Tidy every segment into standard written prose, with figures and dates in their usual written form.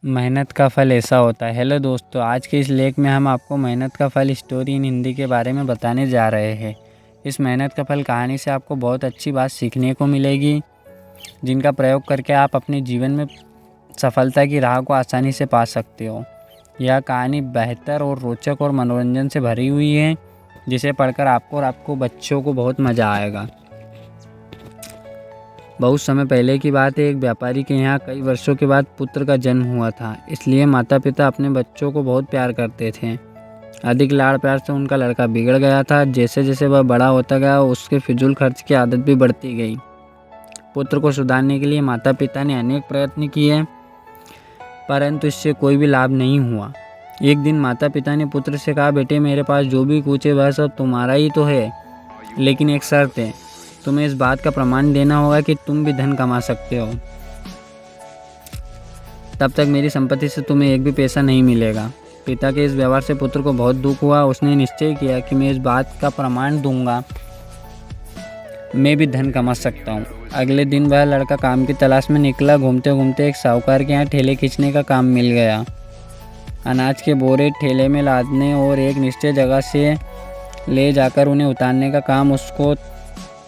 मेहनत का फल ऐसा होता है। हेलो दोस्तों, आज के इस लेख में हम आपको मेहनत का फल स्टोरी इन हिंदी के बारे में बताने जा रहे हैं। इस मेहनत का फल कहानी से आपको बहुत अच्छी बात सीखने को मिलेगी, जिनका प्रयोग करके आप अपने जीवन में सफलता की राह को आसानी से पा सकते हो। यह कहानी बेहतर और रोचक और मनोरंजन से भरी हुई है, जिसे पढ़कर आपको और आपको बच्चों को बहुत मज़ा आएगा। बहुत समय पहले की बात है। एक व्यापारी के यहाँ कई वर्षों के बाद पुत्र का जन्म हुआ था। इसलिए माता पिता अपने बच्चों को बहुत प्यार करते थे। अधिक लाड़ प्यार से उनका लड़का बिगड़ गया था। जैसे जैसे वह बड़ा होता गया, उसके फिजूल खर्च की आदत भी बढ़ती गई। पुत्र को सुधारने के लिए माता पिता ने अनेक प्रयत्न किए, परंतु इससे कोई भी लाभ नहीं हुआ। एक दिन माता पिता ने पुत्र से कहा, बेटे, मेरे पास जो भी कुछ है वह सब तुम्हारा ही तो है, लेकिन एक शर्त है। तुम्हें इस बात का प्रमाण देना होगा कि तुम भी धन कमा सकते हो। तब तक मेरी संपत्ति से तुम्हें एक भी पैसा नहीं मिलेगा। पिता के इस व्यवहार से पुत्र को बहुत दुख हुआ। उसने निश्चय किया कि मैं इस बात का प्रमाण दूंगा, मैं भी धन कमा सकता हूँ। अगले दिन वह लड़का काम की तलाश में निकला। घूमते घूमते एक साहूकार के यहाँ ठेले खींचने का काम मिल गया। अनाज के बोरे ठेले में लादने और एक निश्चित जगह से ले जाकर उन्हें उतारने का काम उसको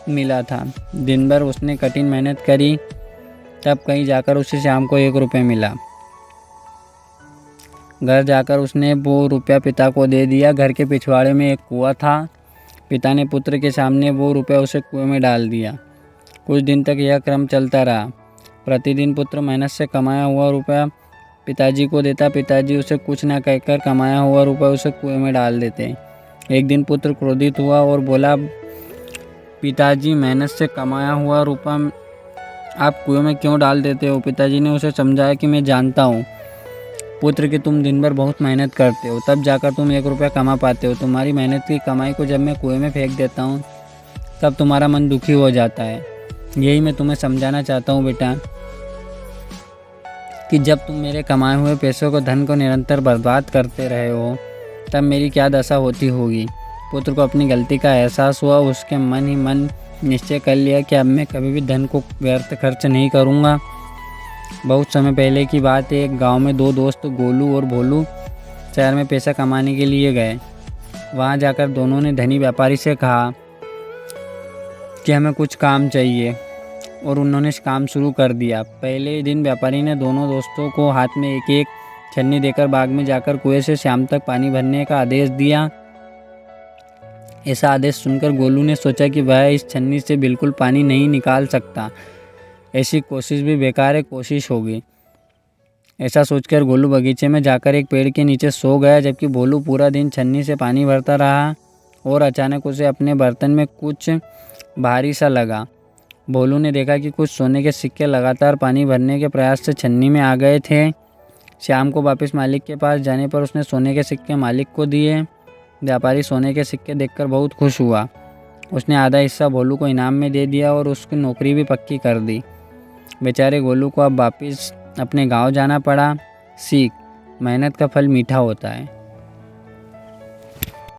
मिला था। दिन भर उसने कठिन मेहनत करी, तब कहीं जाकर उसे शाम को 1 रुपये मिला। घर जाकर उसने वो रुपया पिता को दे दिया। घर के पिछवाड़े में एक कुआं था। पिता ने पुत्र के सामने वो रुपया उसे कुएं में डाल दिया। कुछ दिन तक यह क्रम चलता रहा। प्रतिदिन पुत्र मेहनत से कमाया हुआ रुपया पिताजी को देता। पिताजी उसे कुछ न कहकर कमाया हुआ रुपया उसे कुएं में डाल देते। एक दिन पुत्र क्रोधित हुआ और बोला, पिताजी, मेहनत से कमाया हुआ रुपया आप कुएं में क्यों डाल देते हो? पिताजी ने उसे समझाया कि मैं जानता हूँ पुत्र कि तुम दिन भर बहुत मेहनत करते हो, तब जाकर तुम 1 रुपया कमा पाते हो। तुम्हारी मेहनत की कमाई को जब मैं कुएं में फेंक देता हूँ, तब तुम्हारा मन दुखी हो जाता है। यही मैं तुम्हें समझाना चाहता हूँ बेटा, कि जब तुम मेरे कमाए हुए पैसों को, धन को निरंतर बर्बाद करते रहे हो, तब मेरी क्या दशा होती होगी। पुत्र को अपनी गलती का एहसास हुआ। उसके मन ही मन निश्चय कर लिया कि अब मैं कभी भी धन को व्यर्थ खर्च नहीं करूँगा। बहुत समय पहले की बात है। एक गांव में 2 दोस्त गोलू और भोलू शहर में पैसा कमाने के लिए गए। वहां जाकर दोनों ने धनी व्यापारी से कहा कि हमें कुछ काम चाहिए, और उन्होंने इस काम शुरू कर दिया। पहले दिन व्यापारी ने दोनों दोस्तों को हाथ में एक एक छन्नी देकर बाग में जाकर कुएं से शाम तक पानी भरने का आदेश दिया। ऐसा आदेश सुनकर गोलू ने सोचा कि वह इस छन्नी से बिल्कुल पानी नहीं निकाल सकता। ऐसी कोशिश भी बेकार है, कोशिश होगी। ऐसा सोचकर गोलू बगीचे में जाकर एक पेड़ के नीचे सो गया, जबकि भोलू पूरा दिन छन्नी से पानी भरता रहा। और अचानक उसे अपने बर्तन में कुछ भारी सा लगा। भोलू ने देखा कि कुछ सोने के सिक्के लगातार पानी भरने के प्रयास से छन्नी में आ गए थे। शाम को वापस मालिक के पास जाने पर उसने सोने के सिक्के मालिक को दिए। व्यापारी सोने के सिक्के देखकर बहुत खुश हुआ। उसने आधा हिस्सा भोलू को इनाम में दे दिया और उसकी नौकरी भी पक्की कर दी। बेचारे गोलू को अब वापस अपने गांव जाना पड़ा। सीख: मेहनत का फल मीठा होता है।